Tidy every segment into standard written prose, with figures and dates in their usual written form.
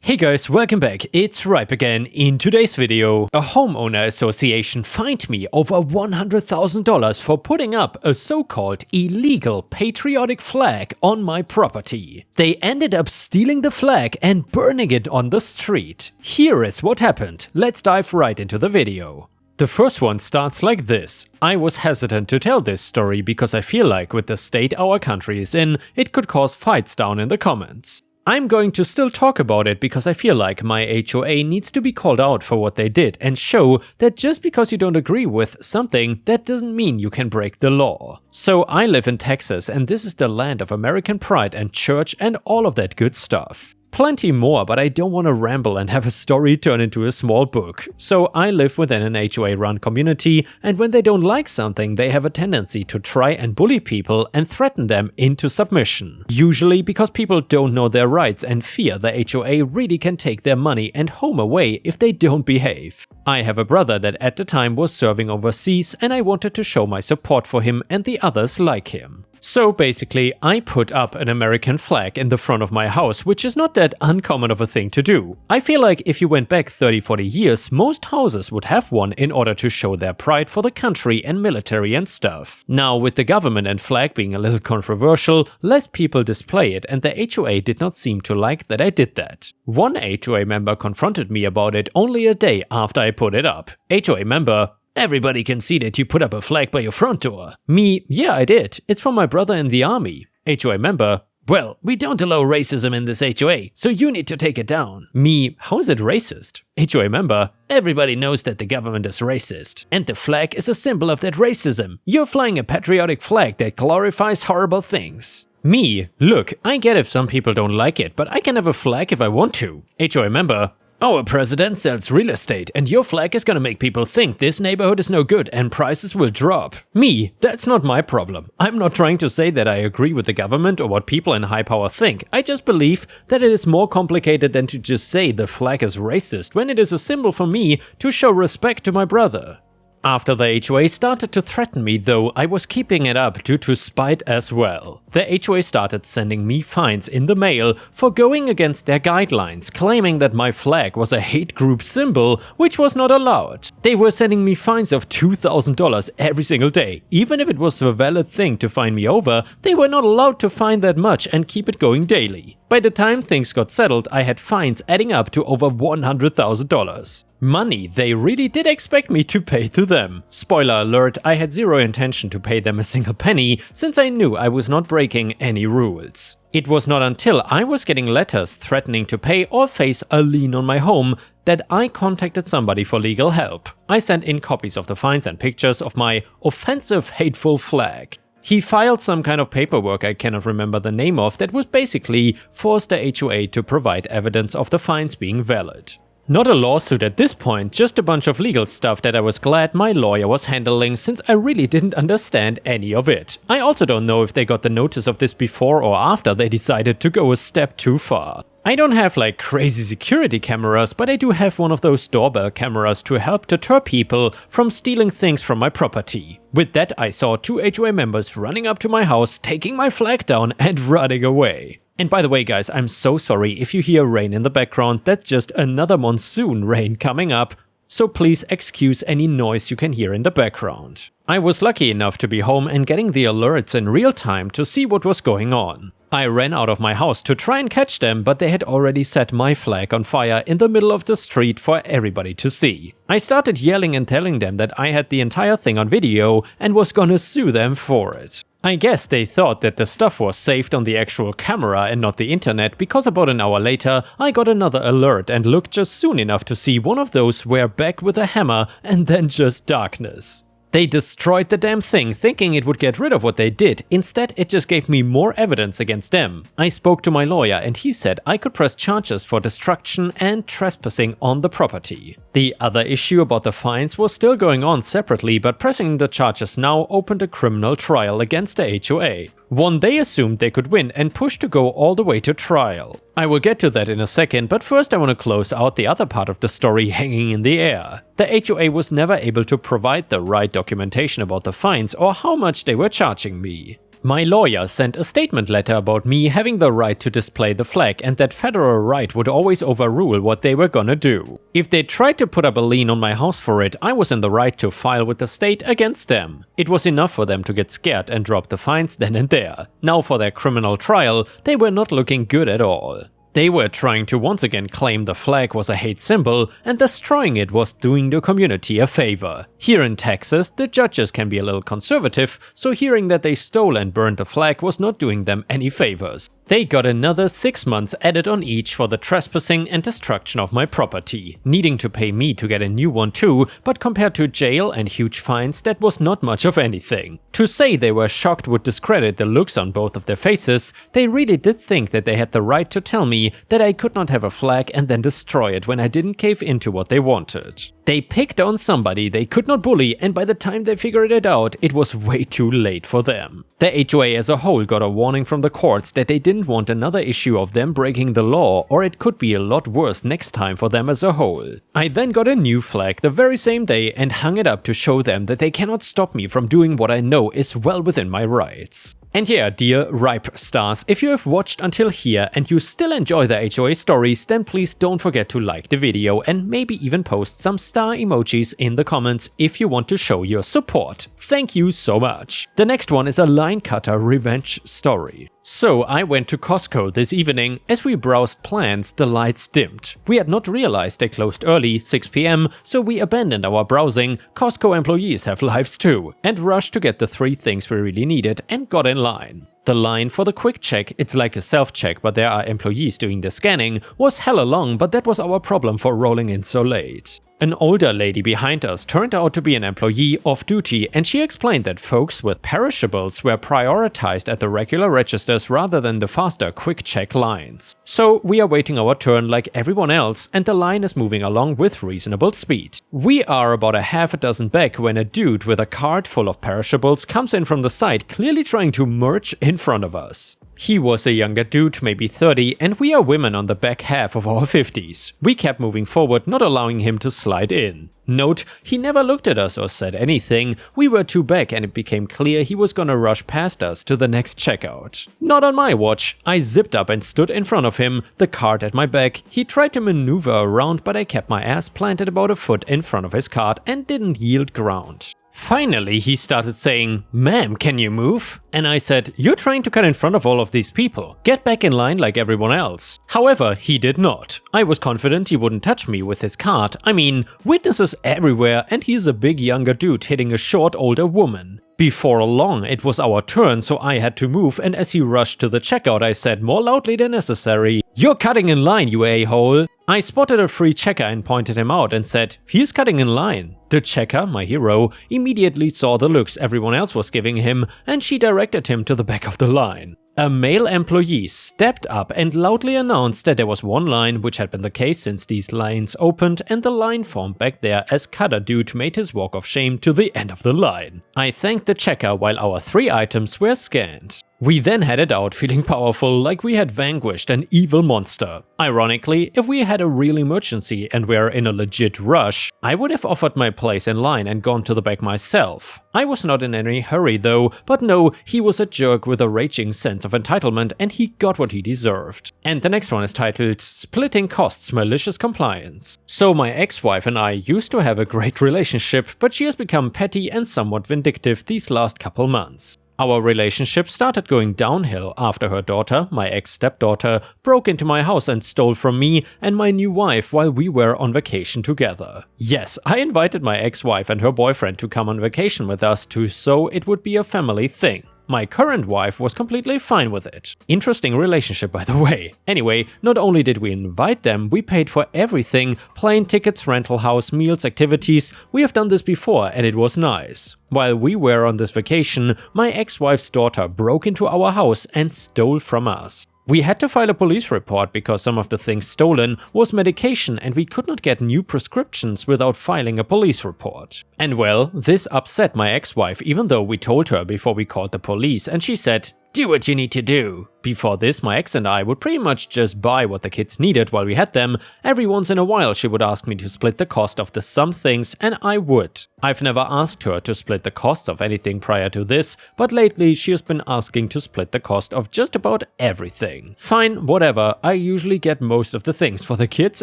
Hey guys, welcome back, it's Ripe again. In today's video, a homeowner association fined me over $100,000 for putting up a so-called illegal patriotic flag on my property. They ended up stealing the flag and burning it on the street. Here is what happened, let's dive right into the video. The first one starts like this. I was hesitant to tell this story because I feel like with the state our country is in, it could cause fights down in the comments. I'm going to still talk about it because I feel like my HOA needs to be called out for what they did and show that just because you don't agree with something, that doesn't mean you can break the law. So I live in Texas and this is the land of American pride and church and all of that good stuff. Plenty more, but I don't want to ramble and have a story turn into a small book. So I live within an HOA-run community, and when they don't like something, they have a tendency to try and bully people and threaten them into submission. Usually because people don't know their rights and fear the HOA really can take their money and home away if they don't behave. I have a brother that at the time was serving overseas, and I wanted to show my support for him and the others like him. So basically, I put up an American flag in the front of my house, which is not that uncommon of a thing to do. I feel like if you went back 30-40 years, most houses would have one in order to show their pride for the country and military and stuff. Now, with the government and flag being a little controversial, less people display it, and the HOA did not seem to like that I did that. One HOA member confronted me about it only a day after I put it up. HOA member: "Everybody can see that you put up a flag by your front door." Me: "Yeah, I did. It's from my brother in the army." HOA member: "Well, we don't allow racism in this HOA, so you need to take it down." Me: "How is it racist?" HOA member: "Everybody knows that the government is racist, and the flag is a symbol of that racism. You're flying a patriotic flag that glorifies horrible things." Me: "Look, I get if some people don't like it, but I can have a flag if I want to." HOA member: "Our president sells real estate and your flag is gonna make people think this neighborhood is no good and prices will drop." Me: "That's not my problem. I'm not trying to say that I agree with the government or what people in high power think. I just believe that it is more complicated than to just say the flag is racist when it is a symbol for me to show respect to my brother." After the HOA started to threaten me though, I was keeping it up due to spite as well. The HOA started sending me fines in the mail for going against their guidelines, claiming that my flag was a hate group symbol, which was not allowed. They were sending me fines of $2,000 every single day. Even if it was a valid thing to fine me over, they were not allowed to fine that much and keep it going daily. By the time things got settled, I had fines adding up to over $100,000. Money they really did expect me to pay to them. Spoiler alert, I had zero intention to pay them a single penny, since I knew I was not breaking any rules. It was not until I was getting letters threatening to pay or face a lien on my home that I contacted somebody for legal help. I sent in copies of the fines and pictures of my offensive, hateful flag. He filed some kind of paperwork I cannot remember the name of that would basically force the HOA to provide evidence of the fines being valid. Not a lawsuit at this point, just a bunch of legal stuff that I was glad my lawyer was handling since I really didn't understand any of it. I also don't know if they got the notice of this before or after they decided to go a step too far. I don't have like crazy security cameras, but I do have one of those doorbell cameras to help deter people from stealing things from my property. With that, I saw two HOA members running up to my house, taking my flag down and running away. And by the way guys, I'm so sorry if you hear rain in the background, that's just another monsoon rain coming up, so please excuse any noise you can hear in the background. I was lucky enough to be home and getting the alerts in real time to see what was going on. I ran out of my house to try and catch them, but they had already set my flag on fire in the middle of the street for everybody to see. I started yelling and telling them that I had the entire thing on video and was gonna sue them for it. I guess they thought that the stuff was saved on the actual camera and not the internet, because about an hour later I got another alert and looked just soon enough to see one of those swear back with a hammer and then just darkness. They destroyed the damn thing, thinking it would get rid of what they did. Instead, it just gave me more evidence against them. I spoke to my lawyer and he said I could press charges for destruction and trespassing on the property. The other issue about the fines was still going on separately, but pressing the charges now opened a criminal trial against the HOA. One they assumed they could win and pushed to go all the way to trial. I will get to that in a second, but first I want to close out the other part of the story hanging in the air. The HOA was never able to provide the right documentation about the fines or how much they were charging me. My lawyer sent a statement letter about me having the right to display the flag and that federal right would always overrule what they were gonna do. If they tried to put up a lien on my house for it, I was in the right to file with the state against them. It was enough for them to get scared and drop the fines then and there. Now for their criminal trial, they were not looking good at all. They were trying to once again claim the flag was a hate symbol and destroying it was doing the community a favor. Here in Texas, the judges can be a little conservative, so hearing that they stole and burned the flag was not doing them any favors. They got another 6 months added on each for the trespassing and destruction of my property, needing to pay me to get a new one too, but compared to jail and huge fines, that was not much of anything. To say they were shocked would discredit the looks on both of their faces. They really did think that they had the right to tell me that I could not have a flag and then destroy it when I didn't cave into what they wanted. They picked on somebody they could not bully, and by the time they figured it out, it was way too late for them. The HOA as a whole got a warning from the courts that they didn't want another issue of them breaking the law, or it could be a lot worse next time for them as a whole. I then got a new flag the very same day and hung it up to show them that they cannot stop me from doing what I know is well within my rights. And yeah, dear Ripe Stars, if you have watched until here and you still enjoy the HOA stories, then please don't forget to like the video and maybe even post some star emojis in the comments if you want to show your support. Thank you so much. The next one is a line cutter revenge story. So I went to Costco this evening. As we browsed plans, the lights dimmed. We had not realized they closed early, 6 PM, so we abandoned our browsing. Costco employees have lives too, and rushed to get the 3 things we really needed and got in line. The line for the quick check, it's like a self-check but there are employees doing the scanning, was hella long, but that was our problem for rolling in so late. An older lady behind us turned out to be an employee off duty, and she explained that folks with perishables were prioritized at the regular registers rather than the faster quick check lines. So we are waiting our turn like everyone else, and the line is moving along with reasonable speed. We are about a half a dozen back when a dude with a cart full of perishables comes in from the side, clearly trying to merge in front of us. He was a younger dude, maybe 30, and we are women on the back half of our 50s. We kept moving forward, not allowing him to slide in. Note, he never looked at us or said anything. We were too back and it became clear he was gonna rush past us to the next checkout. Not on my watch. I zipped up and stood in front of him, the cart at my back. He tried to maneuver around, but I kept my ass planted about a foot in front of his cart and didn't yield ground. Finally, he started saying, "Ma'am, can you move?" And I said, "You're trying to cut in front of all of these people. Get back in line like everyone else." However, he did not. I was confident he wouldn't touch me with his cart. I mean, witnesses everywhere, and he's a big younger dude hitting a short older woman. Before long, it was our turn, so I had to move, and as he rushed to the checkout, I said more loudly than necessary, "You're cutting in line, you a-hole." I spotted a free checker and pointed him out and said, "He's cutting in line." The checker, my hero, immediately saw the looks everyone else was giving him, and she directed him to the back of the line. A male employee stepped up and loudly announced that there was one line, which had been the case since these lines opened, and the line formed back there as Cutter Dude made his walk of shame to the end of the line. I thanked the checker while our 3 items were scanned. We then headed out feeling powerful, like we had vanquished an evil monster. Ironically, if we had a real emergency and were in a legit rush, I would have offered my place in line and gone to the back myself. I was not in any hurry though, but no, he was a jerk with a raging sense of entitlement and he got what he deserved. And the next one is titled Splitting Costs Malicious Compliance. So my ex-wife and I used to have a great relationship, but she has become petty and somewhat vindictive these last couple months. Our relationship started going downhill after her daughter, my ex-stepdaughter, broke into my house and stole from me and my new wife while we were on vacation together. Yes, I invited my ex-wife and her boyfriend to come on vacation with us too, so it would be a family thing. My current wife was completely fine with it. Interesting relationship, by the way. Anyway, not only did we invite them, we paid for everything: plane tickets, rental house, meals, activities. We have done this before and it was nice. While we were on this vacation, my ex-wife's daughter broke into our house and stole from us. We had to file a police report because some of the things stolen was medication and we could not get new prescriptions without filing a police report. And well, this upset my ex-wife even though we told her before we called the police and she said, do what you need to do. Before this, my ex and I would pretty much just buy what the kids needed while we had them. Every once in a while she would ask me to split the cost of the some things, and I would. I've never asked her to split the costs of anything prior to this, but lately she has been asking to split the cost of just about everything. Fine, whatever, I usually get most of the things for the kids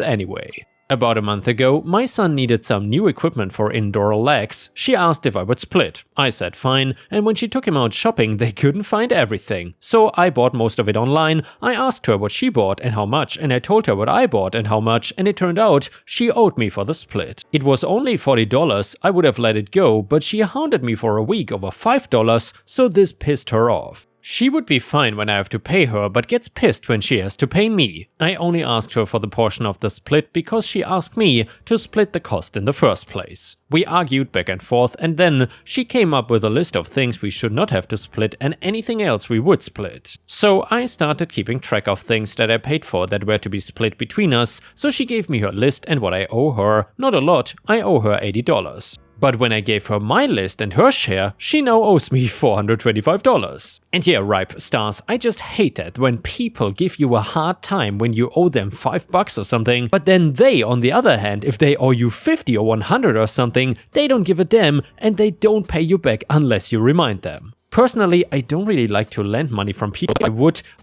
anyway. About a month ago, my son needed some new equipment for indoor legs. She asked if I would split. I said fine, and when she took him out shopping, they couldn't find everything. So I bought most of it online. I asked her what she bought and how much, and I told her what I bought and how much, and it turned out she owed me for the split. It was only $40, I would have let it go, but she hounded me for a week over $5, so this pissed her off. She would be fine when I have to pay her, but gets pissed when she has to pay me. I only asked her for the portion of the split because she asked me to split the cost in the first place. We argued back and forth, and then she came up with a list of things we should not have to split and anything else we would split. So I started keeping track of things that I paid for that were to be split between us, so she gave me her list and what I owe her. Not a lot, I owe her $80. But when I gave her my list and her share, she now owes me $425. And yeah, ripe stars, I just hate it when people give you a hard time when you owe them $5 or something, but then they, on the other hand, if they owe you 50 or 100 or something, they don't give a damn and they don't pay you back unless you remind them. Personally, I don't really like to lend money from people.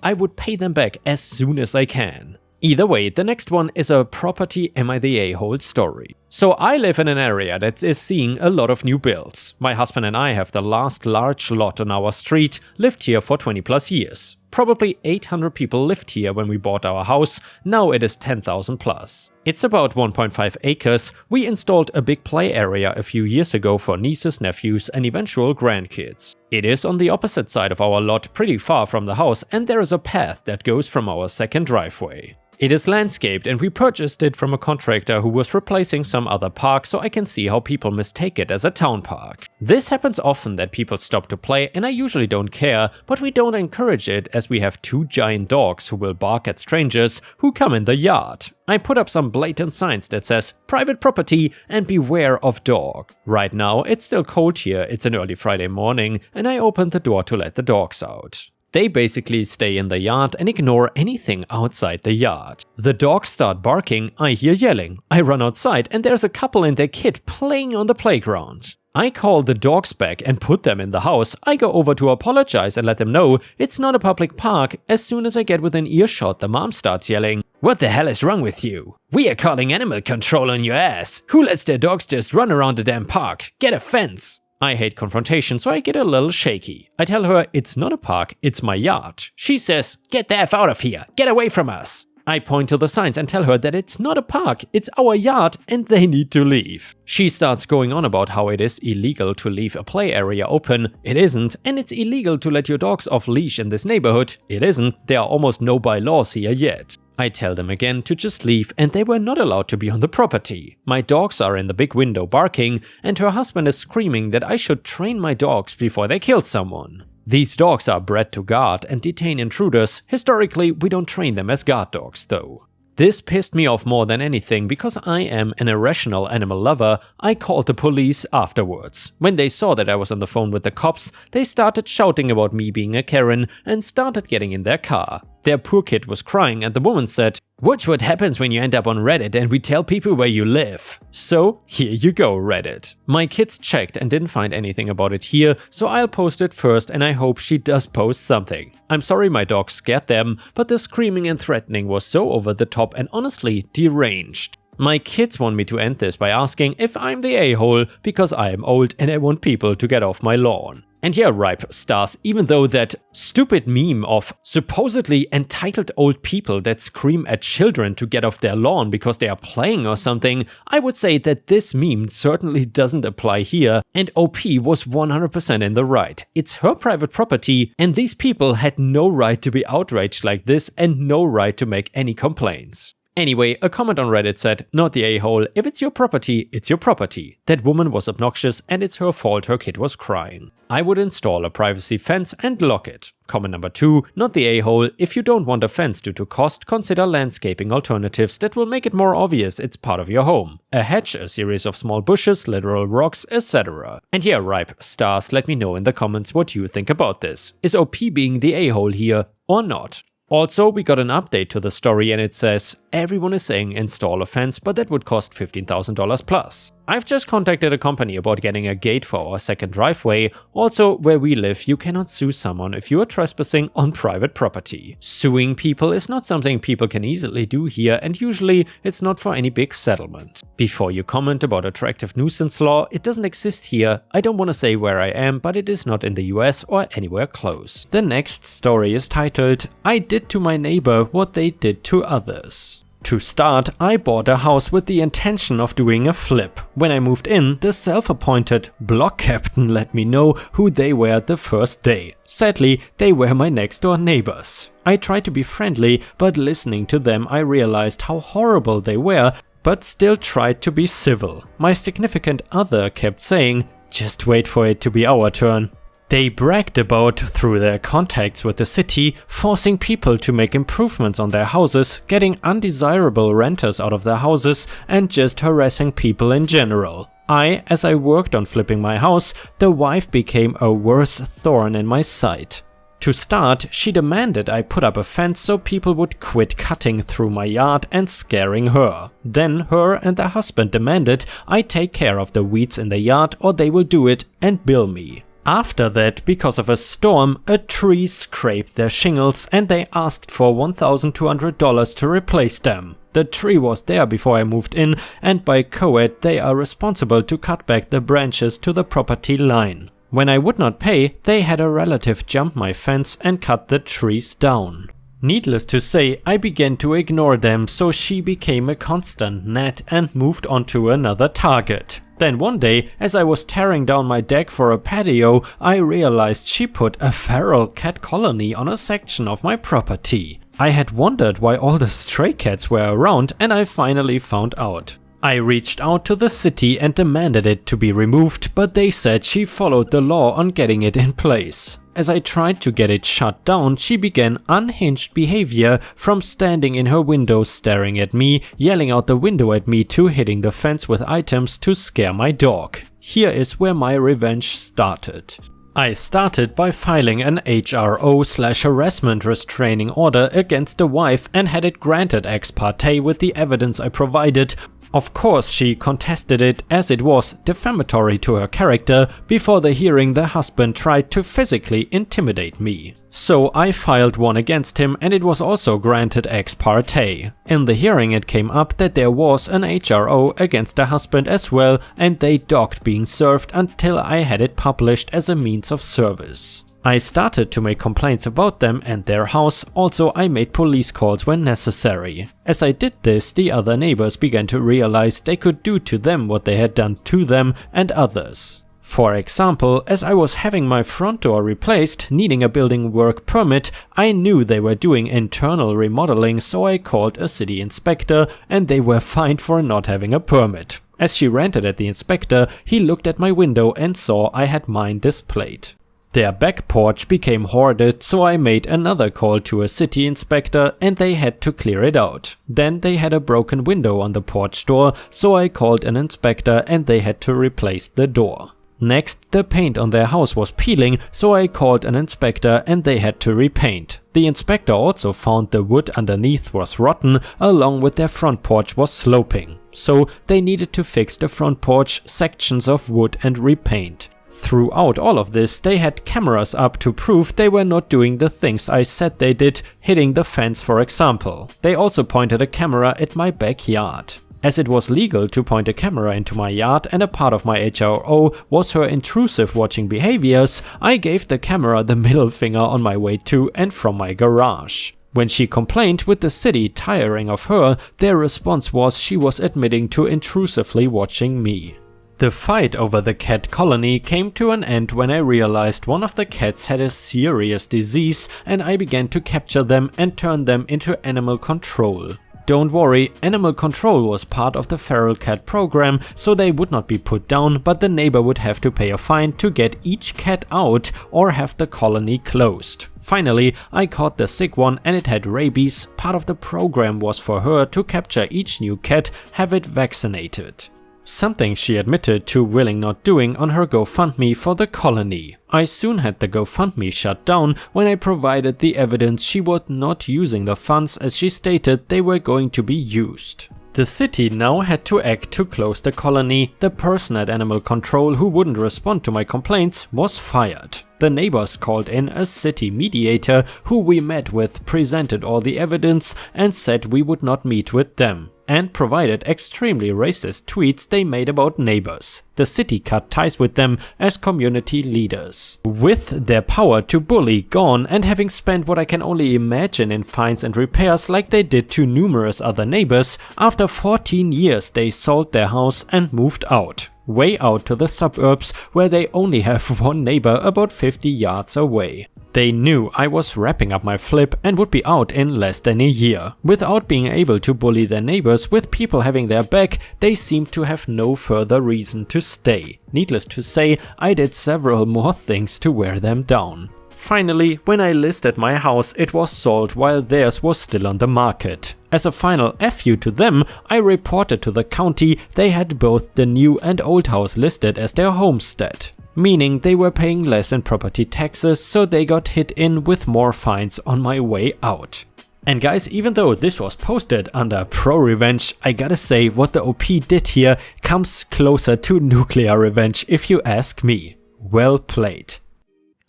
I would pay them back as soon as I can. Either way, the next one is a property am I the a-hole story. So I live in an area that is seeing a lot of new builds. My husband and I have the last large lot on our street, lived here for 20 plus years. Probably 800 people lived here when we bought our house, now it is 10,000 plus. It's about 1.5 acres. We installed a big play area a few years ago for nieces, nephews and eventual grandkids. It is on the opposite side of our lot, pretty far from the house, and there is a path that goes from our second driveway. It is landscaped and we purchased it from a contractor who was replacing some other park, so I can see how people mistake it as a town park. This happens often that people stop to play and I usually don't care, but we don't encourage it as we have 2 giant dogs who will bark at strangers who come in the yard. I put up some blatant signs that says private property and beware of dog. Right now it's still cold here, it's an early Friday morning, and I opened the door to let the dogs out. They basically stay in the yard and ignore anything outside the yard. The dogs start barking, I hear yelling. I run outside and there's a couple and their kid playing on the playground. I call the dogs back and put them in the house. I go over to apologize and let them know it's not a public park. As soon as I get within earshot, the mom starts yelling, "What the hell is wrong with you? We are calling animal control on your ass. Who lets their dogs just run around the damn park? Get a fence." I hate confrontation, so I get a little shaky. I tell her it's not a park, it's my yard. She says, "Get the F out of here, get away from us." I point to the signs and tell her that it's not a park, it's our yard and they need to leave. She starts going on about how it is illegal to leave a play area open. It isn't, and it's illegal to let your dogs off leash in this neighborhood. It isn't, there are almost no bylaws here yet. I tell them again to just leave and they were not allowed to be on the property. My dogs are in the big window barking and her husband is screaming that I should train my dogs before they kill someone. These dogs are bred to guard and detain intruders. Historically, we don't train them as guard dogs though. This pissed me off more than anything because I am an irrational animal lover. I called the police afterwards. When they saw that I was on the phone with the cops, they started shouting about me being a Karen and started getting in their car. Their poor kid was crying and the woman said, "Watch what happens when you end up on Reddit and we tell people where you live." So here you go, Reddit. My kids checked and didn't find anything about it here, so I'll post it first and I hope she does post something. I'm sorry my dog scared them, but the screaming and threatening was so over the top and honestly deranged. My kids want me to end this by asking if I'm the a-hole because I am old and I want people to get off my lawn. And yeah, ripe stars, even though that stupid meme of supposedly entitled old people that scream at children to get off their lawn because they are playing or something, I would say that this meme certainly doesn't apply here, and OP was 100% in the right. It's her private property and these people had no right to be outraged like this and no right to make any complaints. Anyway, a comment on Reddit said, "Not the a-hole, if it's your property, it's your property. That woman was obnoxious and it's her fault her kid was crying. I would install a privacy fence and lock it." Comment number 2, "Not the a-hole, if you don't want a fence due to cost, consider landscaping alternatives that will make it more obvious it's part of your home. A hedge, a series of small bushes, literal rocks, etc." And yeah, Ripe Stars, let me know in the comments what you think about this. Is OP being the a-hole here or not? Also, we got an update to the story and it says, "Everyone is saying install a fence, but that would cost $15,000 plus. I've just contacted a company about getting a gate for our second driveway. Also, where we live, you cannot sue someone if you are trespassing on private property. Suing people is not something people can easily do here, and usually it's not for any big settlement. Before you comment about attractive nuisance law, it doesn't exist here. I don't want to say where I am, but it is not in the US or anywhere close." The next story is titled, "I did to my neighbor what they did to others." To start, I bought a house with the intention of doing a flip. When I moved in, the self-appointed block captain let me know who they were the first day. Sadly, they were my next door neighbors. I tried to be friendly, but listening to them I realized how horrible they were, but still tried to be civil. My significant other kept saying, "Just wait for it to be our turn." They bragged about, through their contacts with the city, forcing people to make improvements on their houses, getting undesirable renters out of their houses, and just harassing people in general. As I worked on flipping my house, the wife became a worse thorn in my side. To start, she demanded I put up a fence so people would quit cutting through my yard and scaring her. Then her and the husband demanded I take care of the weeds in the yard or they will do it and bill me. After that, because of a storm, a tree scraped their shingles and they asked for $1,200 to replace them. The tree was there before I moved in, and by code they are responsible to cut back the branches to the property line. When I would not pay, they had a relative jump my fence and cut the trees down. Needless to say, I began to ignore them, so she became a constant gnat and moved on to another target. Then one day, as I was tearing down my deck for a patio, I realized she put a feral cat colony on a section of my property. I had wondered why all the stray cats were around, and I finally found out. I reached out to the city and demanded it to be removed, but they said she followed the law on getting it in place. As I tried to get it shut down, she began unhinged behavior, from standing in her window staring at me, yelling out the window at me, to hitting the fence with items to scare my dog. Here is where my revenge started. I started by filing an HRO/harassment restraining order against the wife and had it granted ex parte with the evidence I provided. Of course, she contested it as it was defamatory to her character. Before the hearing, the husband tried to physically intimidate me. So I filed one against him and it was also granted ex parte. In the hearing it came up that there was an HRO against the husband as well, and they docked being served until I had it published as a means of service. I started to make complaints about them and their house. Also, I made police calls when necessary. As I did this, the other neighbors began to realize they could do to them what they had done to them and others. For example, as I was having my front door replaced, needing a building work permit, I knew they were doing internal remodeling, so I called a city inspector and they were fined for not having a permit. As she ranted at the inspector, he looked at my window and saw I had mine displayed. Their back porch became hoarded, so I made another call to a city inspector and they had to clear it out. Then they had a broken window on the porch door, so I called an inspector and they had to replace the door. Next, the paint on their house was peeling, so I called an inspector and they had to repaint. The inspector also found the wood underneath was rotten, along with their front porch was sloping. So they needed to fix the front porch, sections of wood and repaint. Throughout all of this, they had cameras up to prove they were not doing the things I said they did, hitting the fence for example. They also pointed a camera at my backyard. As it was legal to point a camera into my yard and a part of my HRO was her intrusive watching behaviors, I gave the camera the middle finger on my way to and from my garage. When she complained with the city tiring of her, their response was she was admitting to intrusively watching me. The fight over the cat colony came to an end when I realized one of the cats had a serious disease and I began to capture them and turn them into animal control. Don't worry, animal control was part of the feral cat program, so they would not be put down, but the neighbor would have to pay a fine to get each cat out or have the colony closed. Finally, I caught the sick one and it had rabies. Part of the program was for her to capture each new cat, have it vaccinated. Something she admitted to willing not doing on her GoFundMe for the colony. I soon had the GoFundMe shut down when I provided the evidence she was not using the funds as she stated they were going to be used. The city now had to act to close the colony. The person at animal control who wouldn't respond to my complaints was fired. The neighbors called in a city mediator who we met with, presented all the evidence and said we would not meet with them, and provided extremely racist tweets they made about neighbors. The city cut ties with them as community leaders. With their power to bully gone and having spent what I can only imagine in fines and repairs like they did to numerous other neighbors, after 14 years they sold their house and moved out. Way out to the suburbs where they only have one neighbor about 50 yards away. They knew I was wrapping up my flip and would be out in less than a year. Without being able to bully their neighbors with people having their back, they seemed to have no further reason to stay. Needless to say, I did several more things to wear them down. Finally, when I listed my house, it was sold while theirs was still on the market. As a final FU to them, I reported to the county they had both the new and old house listed as their homestead, meaning they were paying less in property taxes, so they got hit in with more fines on my way out. And guys, even though this was posted under pro revenge, I gotta say what the OP did here comes closer to nuclear revenge if you ask me. Well played.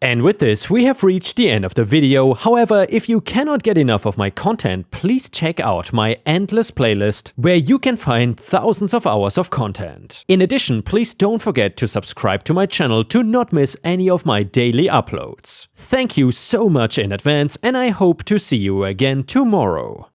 And with this, we have reached the end of the video. However, if you cannot get enough of my content, please check out my endless playlist, where you can find thousands of hours of content. In addition, please don't forget to subscribe to my channel to not miss any of my daily uploads. Thank you so much in advance, and I hope to see you again tomorrow.